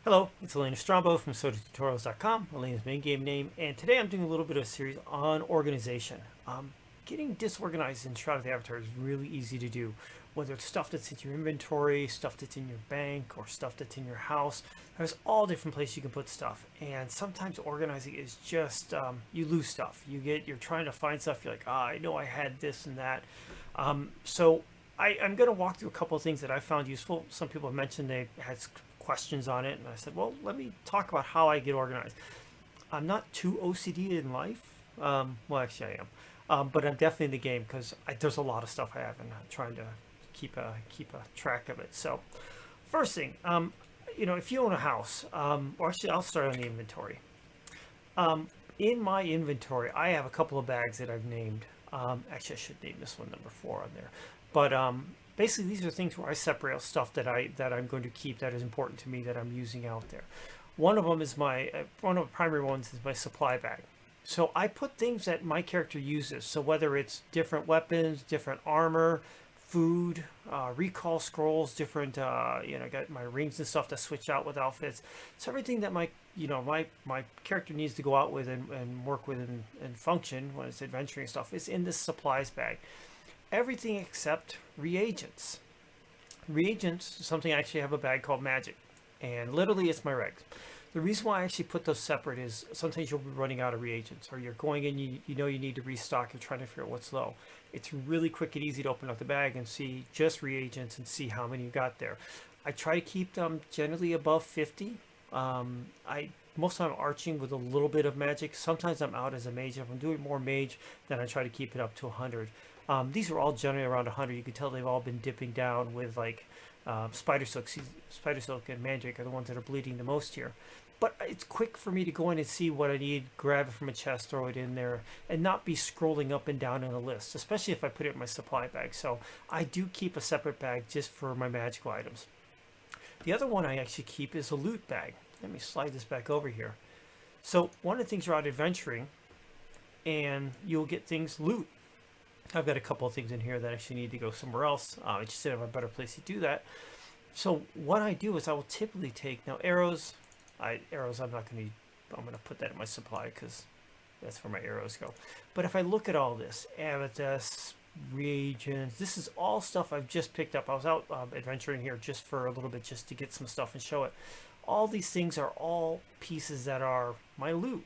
Hello, it's Elaina Strongbow from SodaTutorials.com, Elena's main game name, and today I'm doing a little bit of a series on organization. Getting disorganized in Shroud of the Avatar is really easy to do, whether it's stuff that's in your inventory, stuff that's in your bank, or stuff that's in your house. There's all different places you can put stuff, and sometimes organizing is just, you lose stuff. You're trying to find stuff, you're like, I know I had this and that. I'm going to walk through a couple of things that I found useful. Some people have mentioned they had questions on it, and I said, well, let me talk about how I get organized. I'm not too OCD in life. Well, actually, I am, but I'm definitely in the game because there's a lot of stuff I have, and I'm trying to keep a track of it. So, first thing, if you own a house, or actually, I'll start on the inventory. In my inventory, I have a couple of bags that I've named. Actually, I should name this one number 4 on there, but basically, these are things where I separate out stuff that I'm going to keep that is important to me that I'm using out there. One of them is one of the primary ones is my supply bag. So I put things that my character uses. So whether it's different weapons, different armor, food, recall scrolls, different I got my rings and stuff to switch out with outfits. So everything that my character needs to go out with and work with and function when it's adventuring stuff is in this supplies bag. Everything except reagents. Reagents is something I actually have a bag called magic, and literally it's my regs. The reason why I actually put those separate is sometimes you'll be running out of reagents, or you're going in, you know you need to restock, you're trying to figure out what's low. It's really quick and easy to open up the bag and see just reagents and see how many you got there. I try to keep them generally above 50. Most of the time I'm arching with a little bit of magic. Sometimes I'm out as a mage. If I'm doing more mage, then I try to keep it up to 100. These are all generally around 100. You can tell they've all been dipping down with like spider silk. Spider silk and mandrake are the ones that are bleeding the most here. But it's quick for me to go in and see what I need, grab it from a chest, throw it in there, and not be scrolling up and down in a list, especially if I put it in my supply bag. So I do keep a separate bag just for my magical items. The other one I actually keep is a loot bag. Let me slide this back over here. So one of the things you're out adventuring, and you'll get things loot. I've got a couple of things in here that actually need to go somewhere else. I just didn't have a better place to do that. So what I do is I will typically take, now arrows, I'm going to put that in my supply because that's where my arrows go. But if I look at all this, amethyst, reagents, this is all stuff I've just picked up. I was out adventuring here just for a little bit, just to get some stuff and show it. All these things are all pieces that are my loot.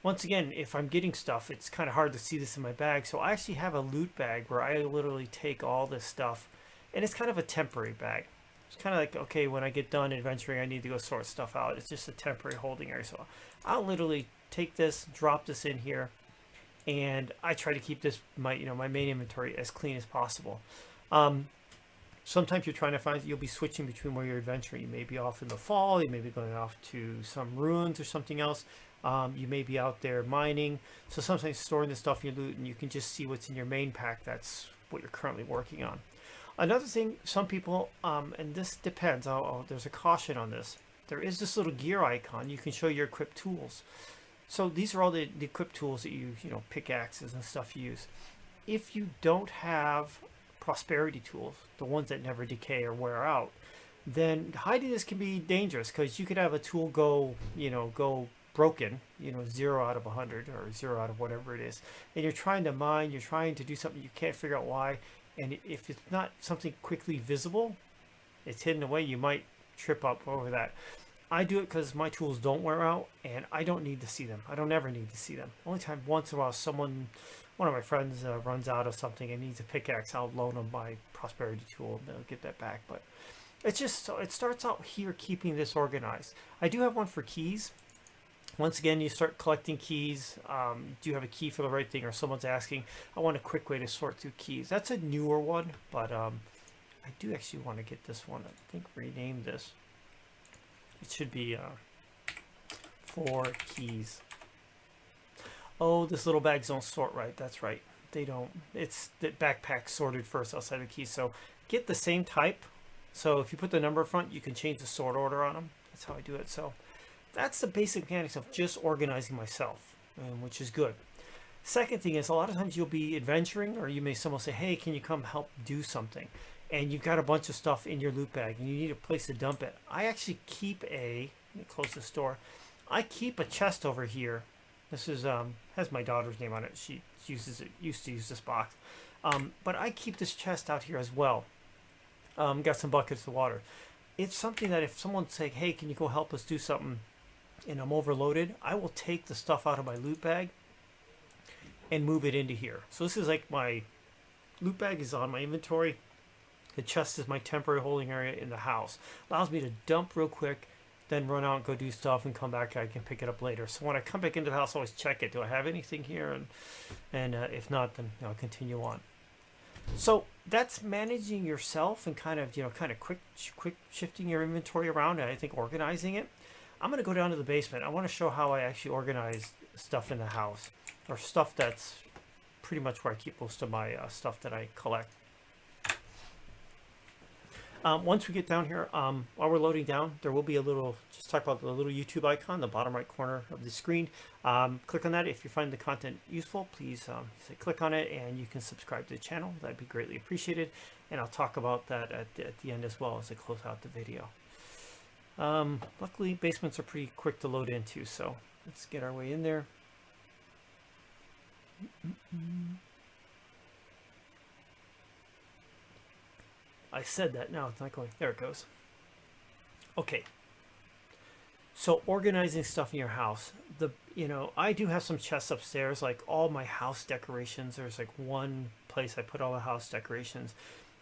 Once again, if I'm getting stuff, it's kind of hard to see this in my bag. So I actually have a loot bag where I literally take all this stuff, and it's kind of a temporary bag. It's kind of like, okay, when I get done adventuring, I need to go sort stuff out. It's just a temporary holding area. So I'll literally take this, drop this in here, and I try to keep this, my main inventory as clean as possible. Sometimes you're trying to find, you'll be switching between where you're adventuring. You may be off in the fall, you may be going off to some ruins or something else. You may be out there mining. So sometimes storing the stuff you loot, and you can just see what's in your main pack. That's what you're currently working on. Another thing, some people, and this depends, there's a caution on this. There is this little gear icon. You can show your equipped tools. So these are all the equipped tools that you pickaxes and stuff you use. If you don't have prosperity tools, the ones that never decay or wear out, then hiding this can be dangerous, because you could have a tool go broken, 0 out of 100 or 0 out of whatever it is, and you're trying to mine, you're trying to do something, you can't figure out why, and if it's not something quickly visible, it's hidden away, you might trip up over that. I do it because my tools don't wear out, and I don't need to see them. I don't ever need to see them. Only time once in a while one of my friends runs out of something and needs a pickaxe, I'll loan them my prosperity tool, and they'll get that back. But it's just, so it starts out here keeping this organized. I do have one for keys. Once again, you start collecting keys. Do you have a key for the right thing, or someone's asking, I want a quick way to sort through keys. That's a newer one, but I do actually want to get this one, I think, rename this. It should be 4 keys. Oh, this little bags don't sort right. That's right. They don't. It's the backpack sorted first outside the keys. So get the same type. So if you put the number in front, you can change the sort order on them. That's how I do it. So that's the basic mechanics of just organizing myself, which is good. Second thing is, a lot of times you'll be adventuring, or someone will say, hey, can you come help do something? and you've got a bunch of stuff in your loot bag and you need a place to dump it. I actually keep a, let me close this door. I keep a chest over here. This is has my daughter's name on it. She used to use this box. But I keep this chest out here as well. Got some buckets of water. It's something that if someone's saying, hey, can you go help us do something, and I'm overloaded, I will take the stuff out of my loot bag and move it into here. So this is like my loot bag is on my inventory. The chest is my temporary holding area in the house. Allows me to dump real quick, then run out and go do stuff and come back. I can pick it up later. So when I come back into the house, I always check it. Do I have anything here? And if not, then I'll continue on. So that's managing yourself and kind of quick shifting your inventory around and I think organizing it. I'm going to go down to the basement. I want to show how I actually organize stuff in the house, or stuff that's pretty much where I keep most of my stuff that I collect. Once we get down here, while we're loading down, there will be a little, just talk about the little YouTube icon, the bottom right corner of the screen. Click on that. If you find the content useful, please say click on it and you can subscribe to the channel. That'd be greatly appreciated. And I'll talk about that at the end as well as I close out the video. Luckily, basements are pretty quick to load into, so let's get our way in there. I said that, now it's not going. There it goes. Okay. So organizing stuff in your house. I do have some chests upstairs, like all my house decorations. There's like one place I put all the house decorations.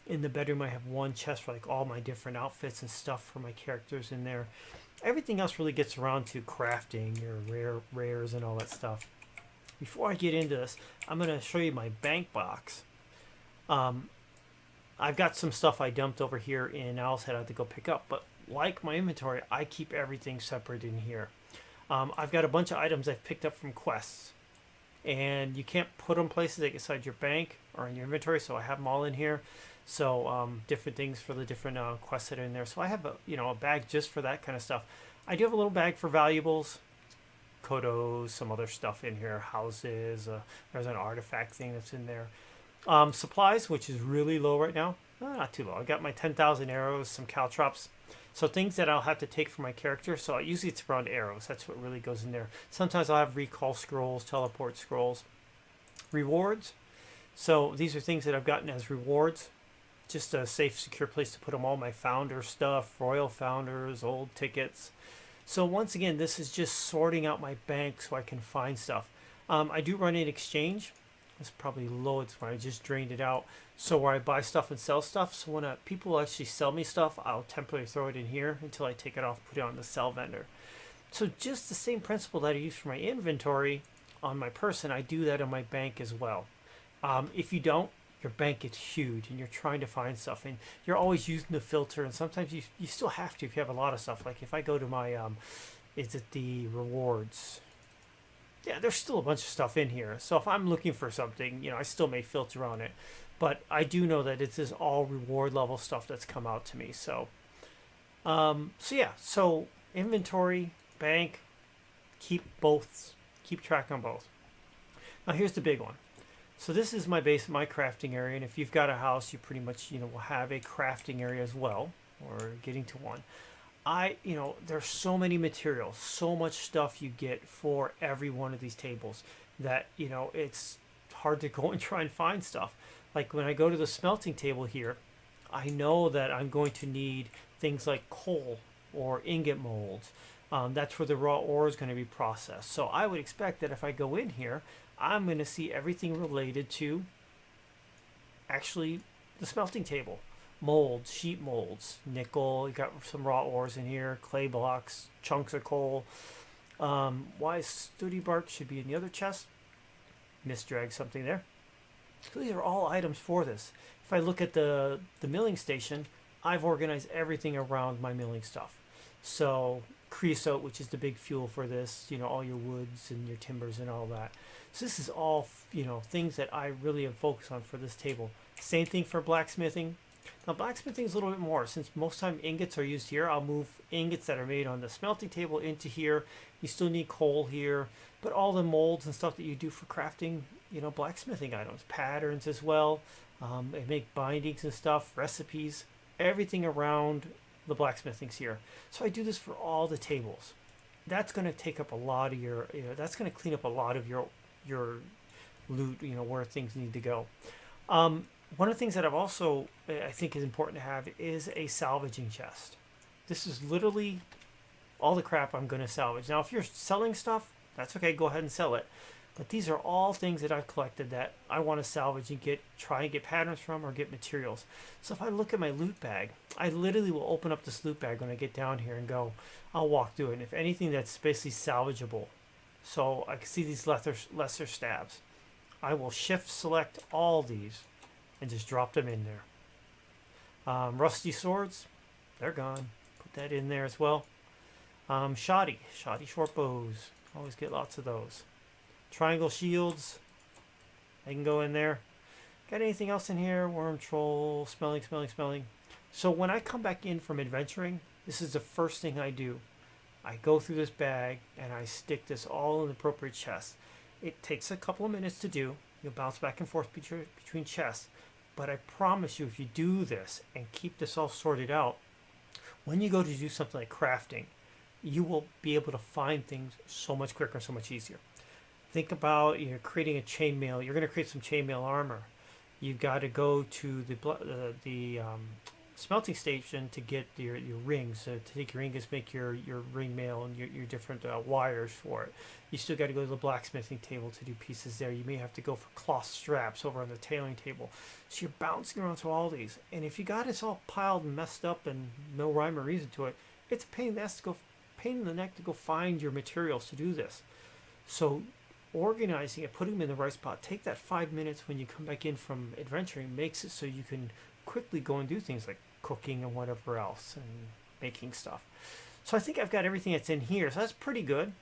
In the bedroom, I have one chest for like all my different outfits and stuff for my characters in there. Everything else really gets around to crafting, your rares and all that stuff. Before I get into this, I'm going to show you my bank box. I've got some stuff I dumped over here in Owl's Head I had to go pick up, but like my inventory, I keep everything separate in here. I've got a bunch of items I've picked up from quests, and you can't put them places like inside your bank or in your inventory, so I have them all in here. So different things for the different quests that are in there. So I have a bag just for that kind of stuff. I do have a little bag for valuables, kodos, some other stuff in here, houses. There's an artifact thing that's in there. Supplies, which is really low right now. Not too low. I got my 10,000 arrows, some caltrops. So things that I'll have to take for my character. So usually it's around arrows. That's what really goes in there. Sometimes I'll have recall scrolls, teleport scrolls. Rewards. So these are things that I've gotten as rewards. Just a safe, secure place to put them all. My founder stuff, royal founders, old tickets. So once again, this is just sorting out my bank so I can find stuff. I do run an exchange. It's probably low. It's when I just drained it out. So where I buy stuff and sell stuff. So when people actually sell me stuff, I'll temporarily throw it in here until I take it off, put it on the sell vendor. So just the same principle that I use for my inventory on my person, I do that on my bank as well. If you don't, your bank gets huge and you're trying to find stuff and you're always using the filter, and sometimes you still have to if you have a lot of stuff. Like if I go to my, is it the rewards? Yeah, there's still a bunch of stuff in here. So if I'm looking for something, I still may filter on it. But I do know that it is all reward level stuff that's come out to me. So, so inventory, bank, keep track on both. Now here's the big one. So this is my base, my crafting area. And if you've got a house, you pretty much, will have a crafting area as well, or getting to one. There's so many materials, so much stuff you get for every one of these tables that, it's hard to go and try and find stuff. Like when I go to the smelting table here, I know that I'm going to need things like coal or ingot molds. That's where the raw ore is going to be processed. So I would expect that if I go in here, I'm going to see everything related to actually the smelting table. Molds, sheet molds, nickel, you got some raw ores in here, clay blocks, chunks of coal. Why studi bark should be in the other chest. Misdragged something there. So these are all items for this. If I look at the milling station, I've organized everything around my milling stuff. So creosote, which is the big fuel for this, all your woods and your timbers and all that. So this is all, things that I really have focused on for this table. Same thing for blacksmithing. Now blacksmithing is a little bit more. Since most time ingots are used here, I'll move ingots that are made on the smelting table into here. You still need coal here, but all the molds and stuff that you do for crafting, blacksmithing items, patterns as well. I make bindings and stuff, recipes, everything around the blacksmithing's here. So I do this for all the tables. That's going to take up a lot of your, that's going to clean up a lot of your loot, where things need to go. One of the things that I've also, I think is important to have is a salvaging chest. This is literally all the crap I'm going to salvage. Now, if you're selling stuff, that's okay, go ahead and sell it. But these are all things that I've collected that I want to salvage and try and get patterns from or get materials. So if I look at my loot bag, I literally will open up this loot bag when I get down here and I'll walk through it. And if anything that's basically salvageable, so I can see these lesser stabs, I will shift select all these and just drop them in there. Rusty swords, they're gone. Put that in there as well. Shoddy short bows, always get lots of those. Triangle shields, they can go in there. Got anything else in here? Worm, troll, smelling. So when I come back in from adventuring, this is the first thing I do. I go through this bag and I stick this all in the appropriate chest. It takes a couple of minutes to do. You'll bounce back and forth between chests. But I promise you, if you do this and keep this all sorted out, when you go to do something like crafting, you will be able to find things so much quicker, so much easier. Think about creating a chainmail. You're going to create some chainmail armor. You've got to go to the smelting station to get your rings. To take your ingots, make your ring mail and your different wires for it. You still got to go to the blacksmithing table to do pieces there. You may have to go for cloth straps over on the tailoring table. So you're bouncing around to all these. And if you got this all piled and messed up and no rhyme or reason to it, it's a pain in the neck to go find your materials to do this. So organizing it, putting them in the right spot, take that 5 minutes when you come back in from adventuring, makes it so you can quickly go and do things like cooking and whatever else and making stuff. So I think I've got everything that's in here, so that's pretty good.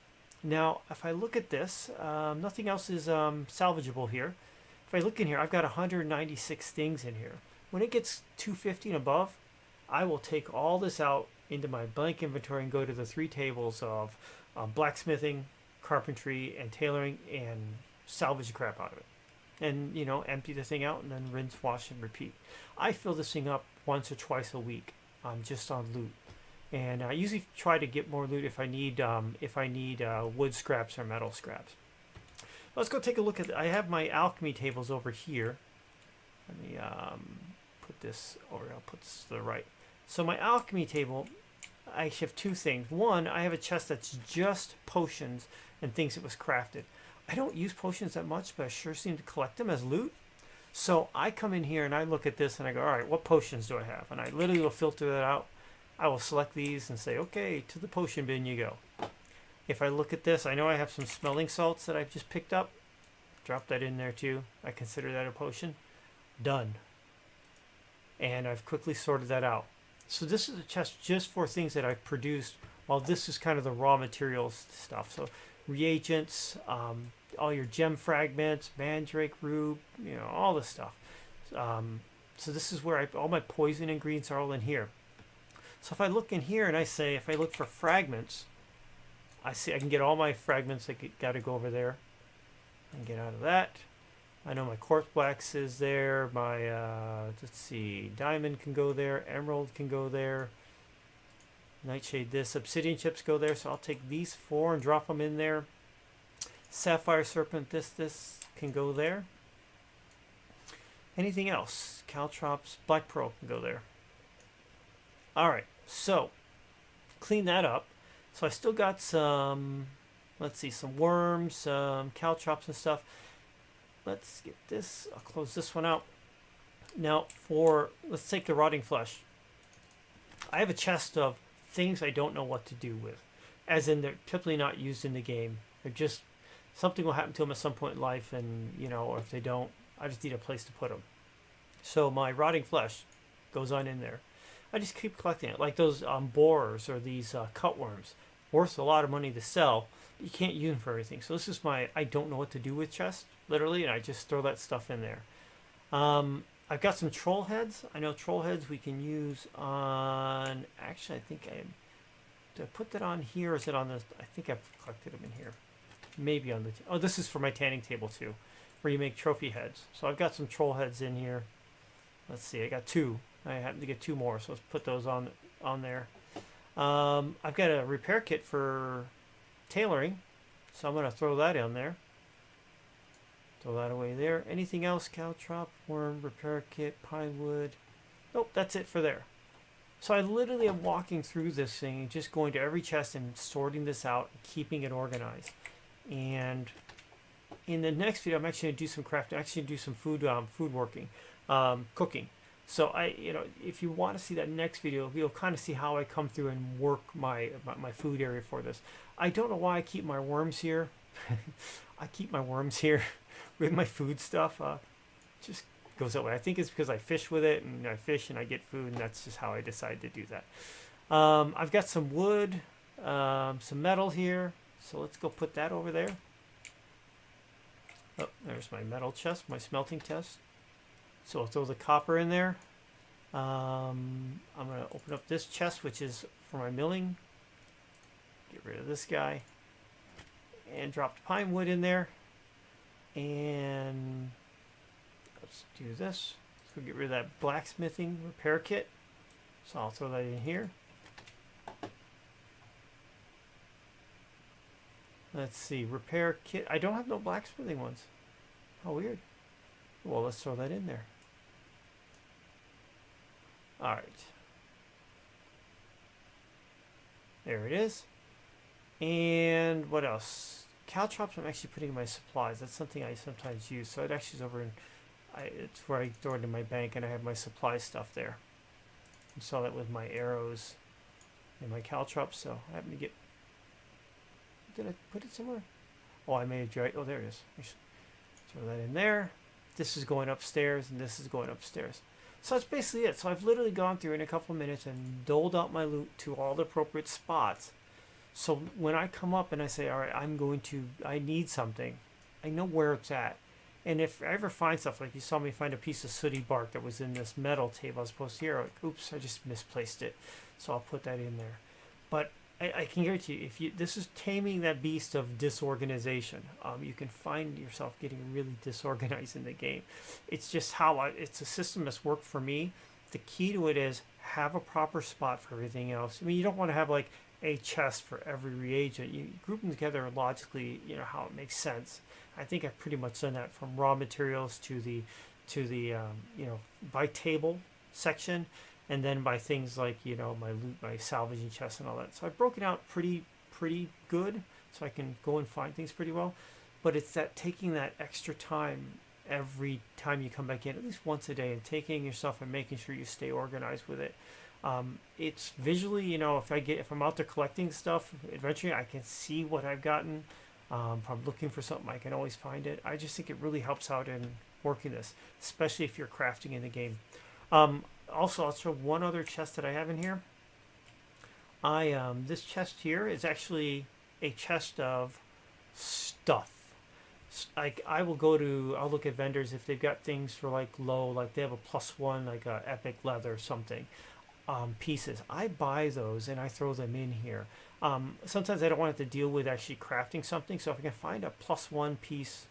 Now if I look at this, nothing else is salvageable here. If I look in here, I've got 196 things in here. When it gets 250 and above, I will take all this out into my blank inventory and go to the 3 tables of blacksmithing, carpentry, and tailoring, and salvage the crap out of it. And, empty the thing out and then rinse, wash, and repeat. I fill this thing up once or twice a week, just on loot. And I usually try to get more loot if I need wood scraps or metal scraps. Let's go take a look at. I have my alchemy tables over here. Let me put this, or I'll put this to the right. So my alchemy table, I have 2 things. One, I have a chest that's just potions and things that was crafted. I don't use potions that much, but I sure seem to collect them as loot. So I come in here and I look at this and I go, all right, what potions do I have? And I literally will filter that out. I will select these and say, okay, to the potion bin you go. If I look at this, I know I have some smelling salts that I've just picked up. Drop that in there too. I consider that a potion. Done. And I've quickly sorted that out. So this is a chest just for things that I've produced, while this is kind of the raw materials stuff. So reagents, all your gem fragments, mandrake root, all this stuff. So this is where all my poison ingredients are all in here. So if I look in here and if I look for fragments, I see I can get all my fragments. I got to go over there and get out of that. I know my quartz blacks is there. My, let's see, diamond can go there. Emerald can go there. Nightshade this. Obsidian chips go there. So I'll take these 4 and drop them in there. Sapphire serpent, this can go there. Anything else? Caltrops, black pearl can go there. Alright, so clean that up. So I still got some, let's see, some worms, some caltrops and stuff. Let's get this. I'll close this one out. Now let's take the rotting flesh. I have a chest of things I don't know what to do with. As in, they're typically not used in the game. They're just, something will happen to them at some point in life, and, or if they don't, I just need a place to put them. So my rotting flesh goes on in there. I just keep collecting it. Like those borers or these cutworms. Worth a lot of money to sell. You can't use them for everything. So this is my I don't know what to do with chest, literally, and I just throw that stuff in there. I've got some troll heads. I know troll heads we can use on, actually I think did I put that on here, or is it on this? I think I've collected them in here. Maybe on the, this is for my tanning table too, where you make trophy heads. So I've got some troll heads in here. Let's see, I got 2. I happen to get 2 more, so let's put those on there. I've got a repair kit for tailoring, so I'm going to throw that in there. Throw that away there. Anything else? Caltrop, worm, repair kit, pine wood. Nope, that's it for there. So I literally am walking through this thing and just going to every chest and sorting this out and keeping it organized. And in the next video, I'm actually going to do some crafting. Actually do some food working, cooking. So if you want to see that next video, you'll kind of see how I come through and work my food area for this. I don't know why I keep my worms here. I keep my worms here with my food stuff. Just goes that way. I think it's because I fish with it, and I fish and I get food, and that's just how I decide to do that. I've got some wood, some metal here, so let's go put that over there. Oh, there's my metal chest, my smelting chest. So I'll throw the copper in there. I'm going to open up this chest, which is for my milling. Get rid of this guy. And drop the pine wood in there. And let's do this. So get rid of that blacksmithing repair kit. So I'll throw that in here. Let's see, repair kit. I don't have no blacksmithing ones. How weird. Well, let's throw that in there. All right. There it is. And what else? Caltrops I'm actually putting in my supplies. That's something I sometimes use. So it actually is over in, it's where I throw it in my bank, and I have my supply stuff there. You saw that with my arrows and my caltrops. So I happen to get, did I put it somewhere? Oh, I may have tried. Oh, there it is. Throw that in there. This is going upstairs, and this is going upstairs. So that's basically it. So I've literally gone through in a couple of minutes and doled out my loot to all the appropriate spots. So when I come up and I say, all right, I need something, I know where it's at. And if I ever find stuff, like you saw me find a piece of sooty bark that was in this metal table I was supposed to hear, like, oops, I just misplaced it. So I'll put that in there. But I can guarantee you, this is taming that beast of disorganization. You can find yourself getting really disorganized in the game. It's just it's a system that's worked for me. The key to it is have a proper spot for everything else. I mean, you don't want to have like a chest for every reagent. You group them together logically, how it makes sense. I think I've pretty much done that from raw materials to the by table section. And then by things like, my loot, my salvaging chests and all that. So I've broken out pretty good, so I can go and find things pretty well. But it's that taking that extra time every time you come back in, at least once a day, and taking your stuff and making sure you stay organized with it. It's visually, if I'm out there collecting stuff, eventually I can see what I've gotten. If I'm looking for something, I can always find it. I just think it really helps out in working this, especially if you're crafting in the game. Also, I'll show one other chest that I have in here. This chest here is actually a chest of stuff. I'll look at vendors if they've got things for like low, like they have a +1, like a epic leather or something, pieces. I buy those and I throw them in here. Sometimes I don't want to have to deal with actually crafting something, so if I can find a +1 piece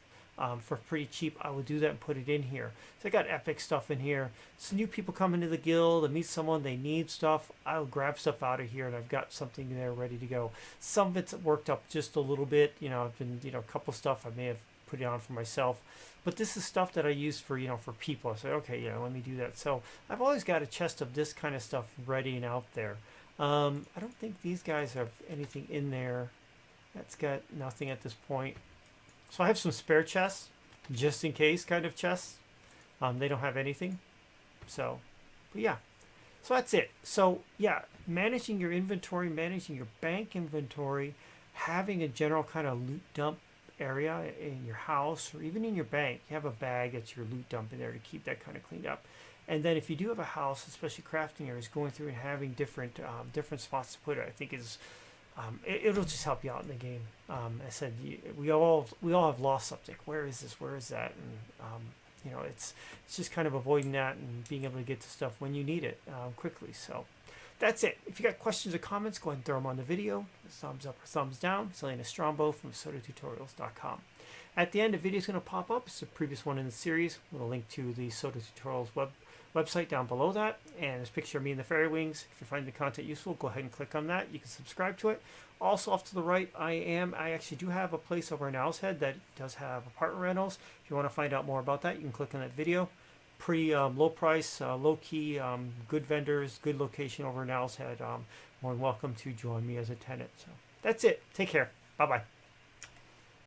for pretty cheap, I will do that and put it in here. So I got epic stuff in here. So new people come into the guild and meet someone, they need stuff, I'll grab stuff out of here and I've got something there ready to go. Some of it's worked up just a little bit. I've been, a couple stuff I may have put it on for myself. But this is stuff that I use for, for people. I say, okay, let me do that. So I've always got a chest of this kind of stuff ready and out there. I don't think these guys have anything in there. That's got nothing at this point. So I have some spare chests, just in case kind of chests. They don't have anything. So, but yeah. So that's it. So yeah, managing your inventory, managing your bank inventory, having a general kind of loot dump area in your house or even in your bank. You have a bag that's your loot dump in there to keep that kind of cleaned up. And then if you do have a house, especially crafting areas, going through and having different spots to put it, I think is it'll just help you out in the game. I said we all have lost something. Where is this? Where is that? And it's just kind of avoiding that and being able to get to stuff when you need it quickly. So that's it. If you got questions or comments, go ahead and throw them on the video. Thumbs up or thumbs down. It's Elaina Strongbow from SodaTutorials.com. At the end, a video is going to pop up. It's the previous one in the series with a link to the Soda Tutorials website down below that, and there's a picture of me and the fairy wings. If you find the content useful, go ahead and click on that. You can subscribe to it. Also, off to the right, I actually do have a place over in Owl's Head that does have apartment rentals. If you want to find out more about that, you can click on that video. Pretty low price, low key, good vendors, good location over in Owl's Head. More than welcome to join me as a tenant. So that's it. Take care. Bye bye.